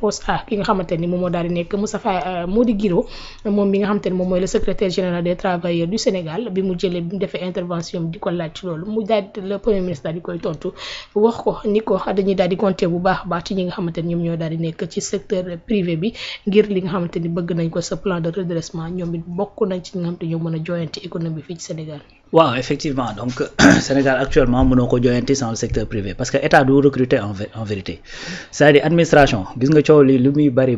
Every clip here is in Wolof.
poste à ki nga xamante ni moom moo daal di nekk Moustapha Mody Guiro moom bi nga xamante ni moom mooy le secrétaire général des travailleurs du Sénégal bi mu defee intervention di ko laaj ci loolu mu daal le premier ministre daal di koy tontu wax ko ni ko dañuy daal di compter bu baax a baax ci ñi nga xamante ni ñoom ñoo daal di nekk ci secteur privé bi ngir li nga xamante ni bëgg nañ ko ce plan de redressement ñoom it bokk nañ ci ñi nga xamante ñoo mën a joyanti économie fii ci Sénégal. waaw effectivement donc Sénégal actuellement mënoo ko joyanti sans le secteur privé parce que état du recruter en vérité c'est-à-dire administration gis nga coow li lu muy bari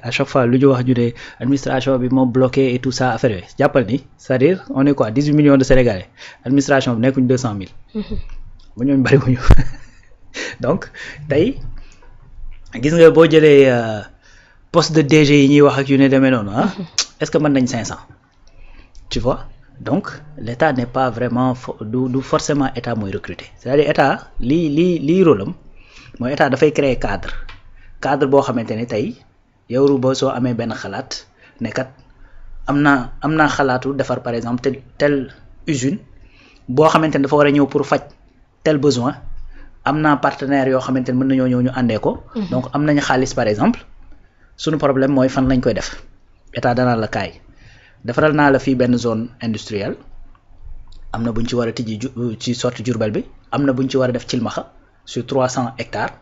à chaque fois lu ñu wax ñu ne administration bi moom bloqué et tout ça affaire yooyu jàppal ni c'est-à-dire on est quoi 18 millions de Sénégalais administration bi nekkuñ 200 000 bu ñooñu bari wuñu donc tey gis nga boo jëlee poste de DG yi ñuy wax ak yu ne demee noonu est-ce que mën nañ 500 tu vois. Donc l'État n'est pas vraiment du forcément état mooy recruter c'est-à-dire état lii rôle am mooy état dafay créer cadre boo xamante ne tey yow ba soo amee benn xalaat ne kat am naa xalaatu defar par exemple tel usine boo xamante ne dafa war a ñëw pour faj tel besoin am naa partenaire yoo xamante ne mën nañoo ñëw ñu àndee ko. Donc am nañu xaalis par exemple suñu problème mooy fan lañ koy def état danaa la kaay. defaral naa la fii benn zone industrielle am na bu ñu ci war a tijji ci sortie Diourbel bi am na bu ñu ci war a def Cilmaxa sur 300 hectares.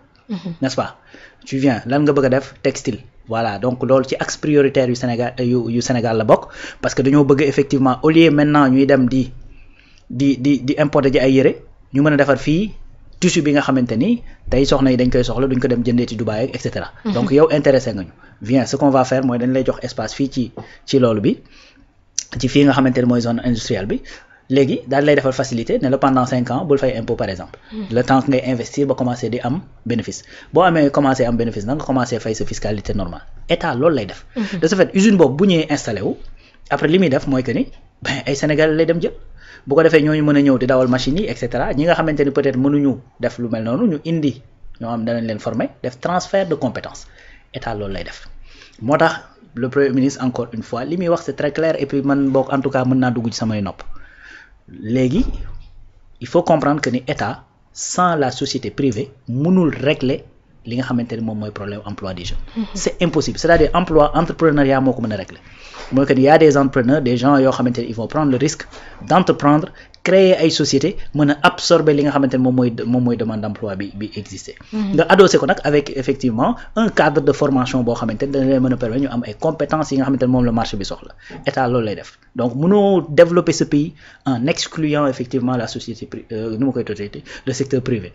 N'est-ce pas tu viens lan nga bëgg a def textile. Voilà donc loolu ci axe prioritaire yu Sénégal la bokk parce que dañoo bëgg effectivement au lieu maintenant ñuy dem di importer ji ay yére ñu mën a defar fii tissu bi nga xamante ni tey soxna yi dañ koy soxla duñ ko dem jëndee ci Dubaï et cetera. Donc yow intéressé nga ñu. Viens ce qu'on va faire mooy dañ lay jox espace fii ci loolu bi ci fii nga xamante ne mooy zone industrielle bi léegi daal lay defal facilité ne la pendant 5 ans bul fay impôt par exemple. Le temps que ngay investir ba commencer di am bénéfice boo amee commencé am bénéfice nag nga commencé fay sa fiscalité normale état loolu lay def. De ce fait usine boobu bu ñëwee installé wu après li muy def mooy que ni ay Sénégalais lay dem jël bu ko defee ñooñu mën a ñëw di dawal machines yi et cetera ñi nga xamante ni peut-être mënuñu def lu mel noonu ñu indi ñoo am danañ leen former def transfert de compétences état loolu lay def moo tax le premier ministre encore une fois li muy wax c'est très clair et puis man bokk en tout cas mën naa dugg ci samay nopp léegi il faut comprendre que ni état sans la société privée mënul régler li nga xamante ni moom mooy problème emploi des jeunes. C'est impossible c'est-à-dire entrepreneuriat moo ko mën a régler mooy que ni y a des entrepreneurs des gens yoo xamante ni ils vont prendre le risque d'entreprendre créer ay société mën a absorber li nga xamante ne moom mooy demande d'emploi bi exister. nga adossé ko nag avec effectivement un cadre de formation boo xamante ne dana leen mën a permettre ñu am ay compétences yi nga xamante ne moom la marché bi soxla état loolu lay def donc mënoo développer ce pays en excluant effectivement la société nu ma koy tuddee le secteur privé.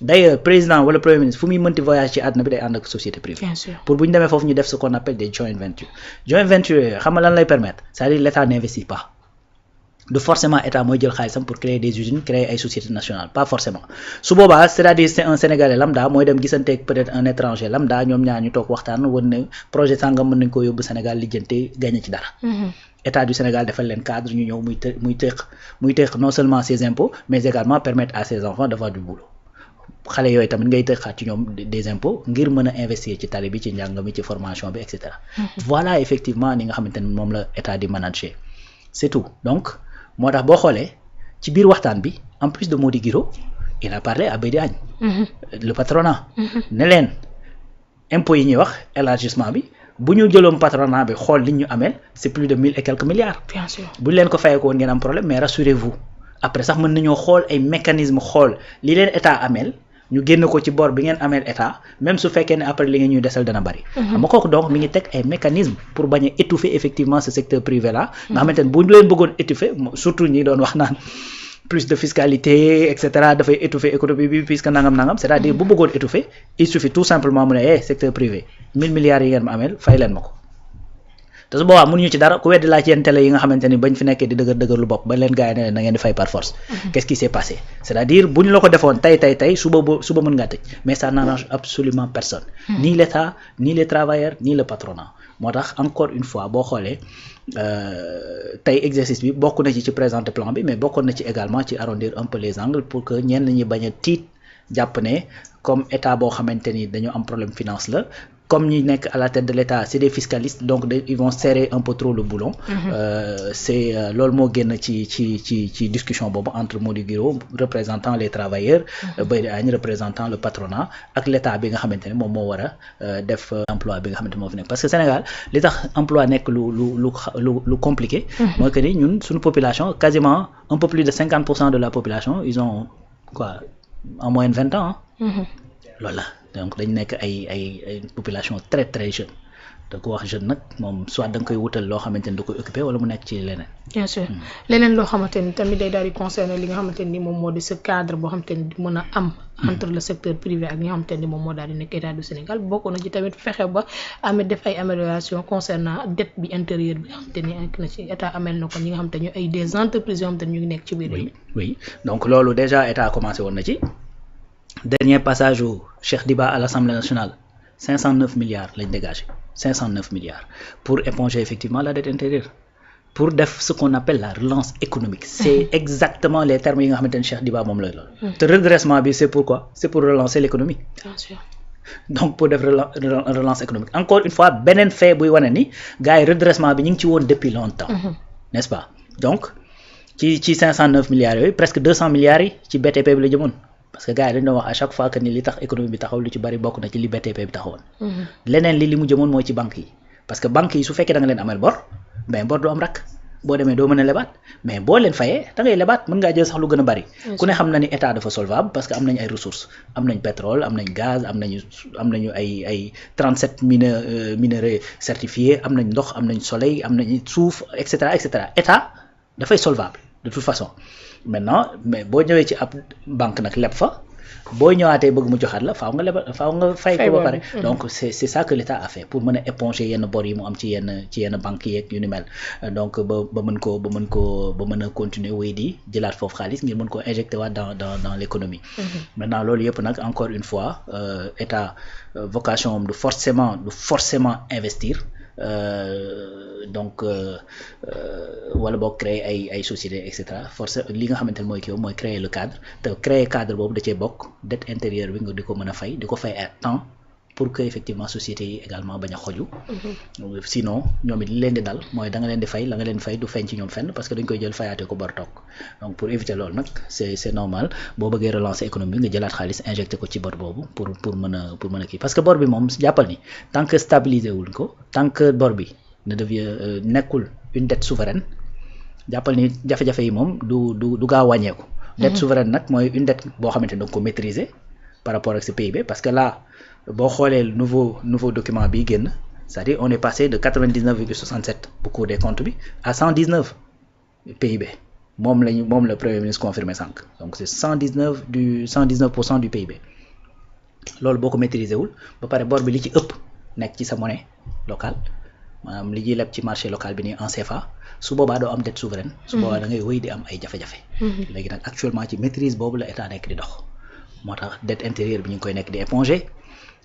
D'ailleurs président wala premier ministre fu muy mënti voyage ci àdduna bi day ànd ak société privée. Bien sûr. Pour bu ñu demee foofu ñu def ce qu'on appelle des joint ventures yooyu xam nga lan lay permettre c'est-à-dire l'État n'investit pas. De forcément état mooy jël xaalisam pour créer des usines créer ay sociétés nationales pas forcément su boobaa c'est-à-dire c'est un Sénégalais lambda mooy dem gisanteeg peut-être un étranger lambda ñoom ñaar ñu toog waxtaan woon ne projet sàngam mën nañ koo yóbbu Sénégal lijjante gagné ci dara. État du Sénégal defal leen cadre ñu ñëw muy tëq non seulement ses impôts mais également permettre à ses enfants d'avoir du boulot xale yooyu tamit ngay tëqaat ci ñoom des impôts ngir mën a investir ci tali bi ci njàng mi ci formation bi et cetera. Voilà effectivement ni nga xamante ne moom la état di manager c'est tout donc. moo tax boo xoolee ci biir waxtaan bi en plus de Mody Guiro il a parlé à Bédi Agne le patronat ne leen impôts yi ñuy wax élargissement bi bu ñu jëloon patronat bi xool li ñu amee c'est plus de 1000 et quelques milliards. Bien sûr bu ñu leen ko fayee ko woon ngeen am problème mais rassurez-vous après sax mën nañoo xool ay mécanismes xool li leen état ameel ñu génn ko ci bor bi ngeen ameel état même su fekkee ne après li ngeen ñuy desal dana bari. xam nga kooku donc mi ngi teg ay mécanismes pour bañ a étouffer effectivement ce secteur privé là. nga xamante ne bu ñu leen bëggoon étouffer surtout ñi doon wax naan plus de fiscalité et cetera dafay étouffer économie bi puisque nangam c'est-à-dire bu bëggoon étouffer il suffit tout simplement mu ne secteur privé 1000 milliards yi ngeen ma ameel fay leen ma ko. te su boobaa mënuñu ci dara ku weddi laaj yenn télé yi nga xamante ni bañ fi nekkee di dëgër lu bopp ba leen gars yi ne na ngeen di fay par force. Qu'est-ce qui s'est passé c'est-à-dire buñ la ko defoon tey suba mën ngaa tëj mais ça n'arrange absolument personne. Ni l'État ni les travailleurs ni le patronat moo tax encore une fois boo xoolee tey exercice bi bokk na ci présenter plan bi mais bokkoon na ci également ci arrondir un peu les angles pour que ñenn ñi bañ a tiit jàpp ne comme état boo xamante ni dañoo am problème finance la comme ñi nekk à la tête de l'État c'est des fiscalistes donc ils vont serrer un peu trop le boulon. C'est loolu moo génn ci discussion boobu entre Mody Guiro représentant les travailleurs. Baydi Agne représentant le patronat ak l'État bi nga xamante ne moom moo war a def emploi bi nga xamante moo fi nekk parce que Sénégal li tax emploi nekk lu compliqué. mooy que ni ñun suñu population quasiment un peu plus de 50% de la population ils ont quoi en moyenne 20 ans. loolu la donc dañ nekk ay population très très jeune da ko wax jeune nag moom soit da nga koy wutal loo xamante ni da koy occupé wala mu nekk ci leneen. bien sûr leneen loo xamante ni tamit day daal di concerner li nga xamante ni moom moo di ce cadre boo xamante ni mën a am entre le secteur privé ak li nga xamante ni moom moo daal di nekk état du Sénégal bokk na ci tamit fexe ba amee def ay amélioration concernant dette bi intérieure bi nga xamante ni nekk na ci état amel na ko ñi nga xamante ni ay des entreprises yoo xamante ni ñu ngi nekk ci biir réew mi. oui donc loolu déjà état commencé woon na ci. Dernier passage au Cheikh Diba à l'Assemblée nationale 509 milliards lañ dégagé 509 milliards pour éponger effectivement la dette intérieure pour def ce qu'on appelle la relance économique c'est exactement les termes yi nga xamante ne Cheikh Diba moom lay loolu te redressement bi c'est pourquoi c'est pour relancer l'économie. Bien sûr. Donc pour def relance économique encore une fois beneen fait buy wane ni gars yi redressement bi ñu ngi ci woon depuis longtemps. N'est-ce pas donc ci 509 milliards yooyu presque 200 milliards yi ci BTP bi la jëmoon. parce que gars yi dañu doon wax à chaque fois que ni li tax économie bi taxaw lu ci bari bokk na ci li BTP bi taxawoon. leneen li mu jëmoon mooy ci banques yi parce que banques yi su fekkee da nga leen amel bor mais bor du am rakk boo demee doo mën a lebaat mais boo leen fayee da ngay lebaat mën ngaa jël sax lu gën a bari. ku ne xam na ni état dafa solvable parce que am nañ ay ressources am nañ pétrole am nañ gaz am nañu ay 37 minerais certifiés am nañ ndox am nañ soleil am nañ suuf et cetera état dafay solvable de toute façon. Maintenant mais boo ñëwee ci ab banque nag leb fa boo ñëwaatee bëgg mu joxaat la faaw nga fay ko ba pare donc c'est ça que l'État a fait pour mën a éponger yenn bor yi mu am ci yenn banques yeeg yu ni mel donc ba mën a continuer wéy di jëlaat foofu xaalis ngir mën ko injecter waat dans l'économie. Maintenant loolu yëpp nag encore une fois État vocation am du forcément investir. Donc wala boo créer ay sociétés et cetera force li nga xamante ne mooy créer le cadre te créer cadre boobu da cee bokk dette intérieure bi nga di ko mën a fay di ko fay à temps pour que effectivement sociétés yi également bañ a xoju. Sinon ñoom it li leen di dal mooy da nga leen di fay la nga leen fay du feeñ ci ñoom fenn parce que dañ koy jël fayaatee ko bor toog donc pour éviter loolu nag c'est normal boo bëggee relancer économie nga jëlaat xaalis injecté ko ci bor boobu pour mën a kii parce que bor bi moom jàppal ni tant que stabiliser wuñ ko tant que bor bi ne devient nekkul une dette souveraine jàppal ni jafe-jafe yi moom du gaaw wàññeeku. Dette souveraine nag mooy une dette boo xamante ne da nga ko maîtriser par rapport ak sa PIB parce que là boo xoolee nouveau document bi génn c'est-à-dire on est passé de 99,67 bu Cour des comptes bi à 119 PIB moom le premier ministre confirmé sànq donc c'est 119% du PIB loolu boo ko maîtriser wul ba pare bor bi li ci ëpp nekk ci sa monnaie locale maanaam li ñuy leb ci marché local bi nii en CFA su boobaa doo am dette souveraine. su boobaa da ngay wéy di am ay jafe-jafe. léegi nag actuellement ci maîtrise boobu la état nekk di dox moo tax dette intérieure bi ñu ngi koy nekk di éponger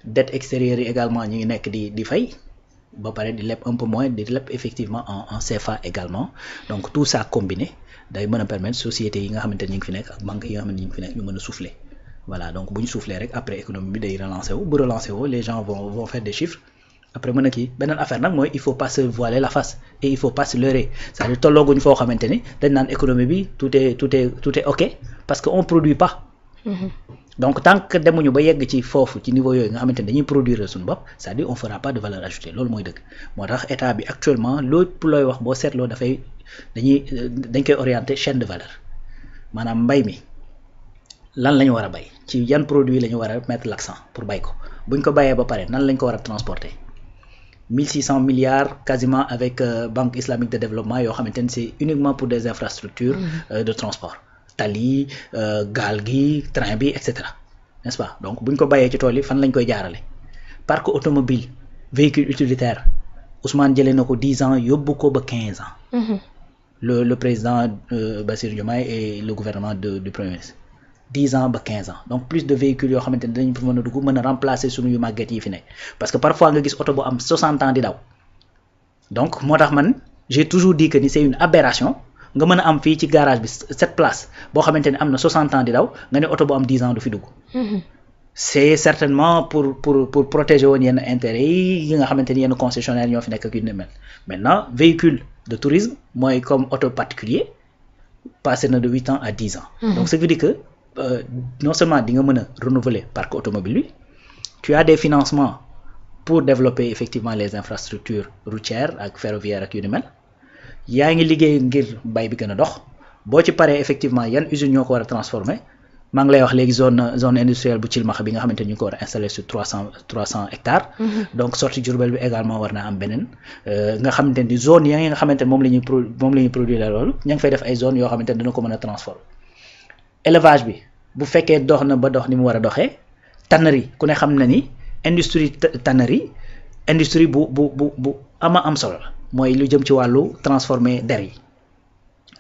dette extérieure yi également ñu ngi nekk di fay ba pare di leb un peu moins di leb effectivement en CFA également donc tout ça combiné day mën a permettre sociétés yi nga xamante ne ñu ngi fi nekk ak banques yi nga xamante ne ñu ngi fi nekk ñu mën a souffler voilà donc bu ñu souffler rek après économie bi day relancer wu bu relancer wu les gens vont faire des chiffres. Après mën a kii beneen affaire nag mooy il faut pas se voiler la face et il faut pas se leurrer c'est-à-dire tollooguñ foo xamante ni dañ naan économie bi tout est ok parce que on produit pas. Donc tant que demuñu ba yegg ci foofu ci niveau yooyu nga xamante ni dañuy produire suñu bopp c'est-à-dire on fera pas de valeur ajoutée loolu mooy dëgg moo tax état bi actuellement lépp looy wax boo seetloo dañ koy orienter chaîne de valeur maanaam mbay mi lan la ñu war a bay ci yan produit la ñu war a mettre l'accent pour bay ko buñ ko bayee ba pare nan lañ ko war a transporter. 1600 milliards quasiment avec Banque islamique de développement yoo xamante ni c'est uniquement pour des infrastructures de transport tali gaal gi train bi et cetera n'est-ce pas donc bu ñu ko bàyyee ci tool yi fan lañ koy jaarale parc automobile véhicule utilitaire Ousmane jëlee na ko 10 ans yóbbu ko ba 15 ans le président Bassirou Diomaye et le gouvernement du premier ministre 10 ans ba 15 ans donc plus de véhicules yoo xamante ne dañu fa mën a dugg mën a remplacer suñu yu màgget yi fi nekk parce que parfois nga gis oto bu am 60 ans di daw donc moo tax man j'ai toujours dit que ni c'est une aberration nga mën a am fii ci garage bi 7 places boo xamante ne am na 60 ans di daw nga ne oto bu am 10 ans du fi dugg c'est certainement pour protéger woon yenn intérêt yi nga xamante ni yenn concessionnaire ñoo fi nekk ak yu ne mel maintenant véhicule de tourisme mooy comme auto particulier passé na de 8 ans à 10 ans. Donc ce qui veut dire que non seulement di nga mën a renouveler parc automobile bi tu as des financements pour développer effectivement les infrastructures routières ak ferroviaires ak yu ni mel yaa ngi liggéey ngir bay bi gën a dox boo ci paree effectivement yan usines ñoo ko war a transformer maa ngi lay wax léegi zone industrielle bu Thilmakha bi nga xamante ni ñu ko war a installer sur 300 hectares. Donc sortie Diourbel bi également war naa am beneen nga xamante ni zone yi nga xamante ni moom la ñuy produire loolu ña ngi fay def ay zones yoo xamante ni dina ko mën a transformer élevage bi bu fekkee dox na ba dox ni mu war a doxee tannerie ku ne xam na ni industrie tannerie industrie bu am solo la mooy lu jëm ci wàllu transformer der yi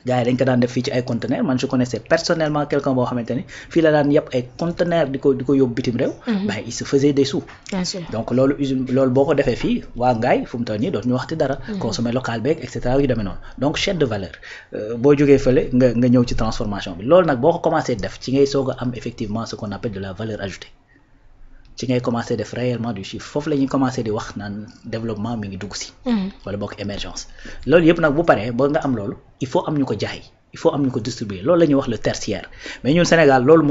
gars yi dañ ko daan def fii ci ay conteneurs man je connaissais personnellement quelqu'un boo xamante ni fii la daan yëpp ay conteneurs di ko yóbbu bitim réew. Ben il se faisait des sous. Bien sûr. Donc loolu boo ko defee fii waa Ngaye fu mu toll nii dootuñu waxti dara. consommer local beeg et cetera yu demee noonu donc chaîne de valeur boo jógee fële nga ñëw ci transformation bi loolu nag boo ko commencé def ci ngay soog a am effectivement ce qu'on appelle de la valeur ajoutée. ci ngay commencé def réellement du chiffre foofu la ñuy commencé di wax naan développement mi ngi dugg si. wala bokk émergence loolu yëpp nag bu paree ba nga am loolu il faut am ñu ko jaay il faut am ñu ko distribuer loolu la ñuy wax le tertiaire mais ñun Sénégal loolu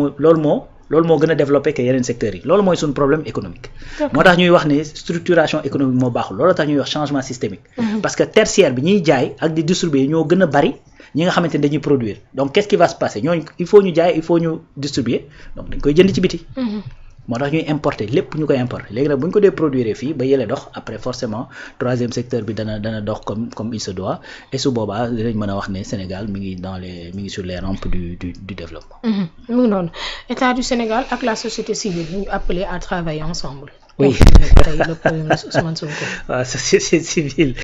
moo gën a développé que yeneen secteurs yi loolu mooy suñu problème économique. moo tax ñuy wax ne structuration économique moo baaxul loolu tax ñuy wax changement systémique. parce que tertiaire bi ñuy jaay ak di distribuer ñoo gën a bari ñi nga xamante ne dañuy produire donc qu'est-ce qui va se passer ñooñu il faut ñu jaay il faut ñu distribuer donc dañ koy jënd ci biti. moo tax ñuy importer lépp ñu koy importer léegi nag bu ñu ko dee produire fii ba yële dox après forcément troisième secteur bi dana dox comme il se doit et su boobaa dinañ mën a wax ne Sénégal mi ngi sur les rampes du développement. mu ngi noonu état du Sénégal ak la société civile ñu appelé à travailler ensemble. oui tey le premier ministre Ousmane Sonko. waaw société civile.